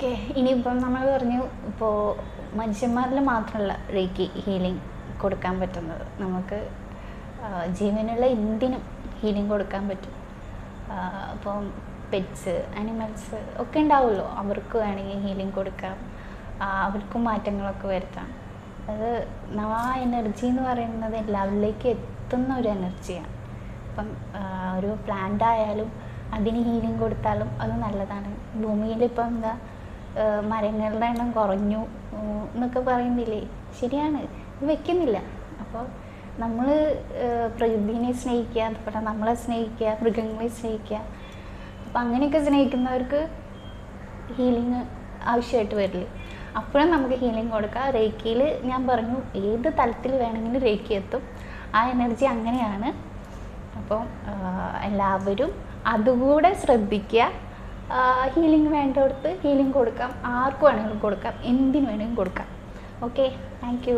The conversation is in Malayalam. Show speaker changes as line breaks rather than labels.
ഓക്കെ, ഇനിയിപ്പം നമ്മൾ പറഞ്ഞു ഇപ്പോൾ മനുഷ്യന്മാരിൽ മാത്രമല്ല റേക്കി ഹീലിംഗ് കൊടുക്കാൻ പറ്റുന്നത്. നമുക്ക് ജീവനുള്ള എന്തിനും ഹീലിംഗ് കൊടുക്കാൻ പറ്റും. ഇപ്പം പെറ്റ്സ്, അനിമൽസ് ഒക്കെ ഉണ്ടാവുമല്ലോ, അവർക്ക് വേണമെങ്കിൽ ഹീലിംഗ് കൊടുക്കാം, അവർക്കും മാറ്റങ്ങളൊക്കെ വരുത്താം. അത് ആ എനർജി എന്ന് പറയുന്നത് എല്ലാവരിലേക്ക് എത്തുന്ന ഒരു എനർജിയാണ്. ഇപ്പം ഒരു പ്ലാന്റ് ആയാലും അതിന് ഹീലിംഗ് കൊടുത്താലും അത് നല്ലതാണ്. ഭൂമിയിലിപ്പം എന്താ മരങ്ങളുടെ എണ്ണം കുറഞ്ഞു എന്നൊക്കെ പറയുന്നില്ലേ, ശരിയാണ്, വെക്കുന്നില്ല. അപ്പോൾ നമ്മൾ പ്രകൃതിനെ സ്നേഹിക്കുക, അതുപോലെ നമ്മളെ സ്നേഹിക്കുക, മൃഗങ്ങളെ സ്നേഹിക്കുക. അപ്പം അങ്ങനെയൊക്കെ സ്നേഹിക്കുന്നവർക്ക് ഹീലിംഗ് ആവശ്യമായിട്ട് വരില്ലേ, അപ്പോഴും നമുക്ക് ഹീലിംഗ് കൊടുക്കാം. റേക്കിയിൽ ഞാൻ പറഞ്ഞു ഏത് തലത്തിൽ വേണമെങ്കിലും റേക്കി എത്തും. ആ എനർജി അങ്ങനെയാണ്. അപ്പം എല്ലാവരും അതുകൂടെ ശ്രദ്ധിക്കുക. ഹീലിംഗ് വേണ്ടടുത്ത് ഹീലിംഗ് കൊടുക്കാം, ആർക്ക് വേണമെങ്കിലും കൊടുക്കാം, എന്തിനു വേണമെങ്കിലും കൊടുക്കാം. Okay, thank you.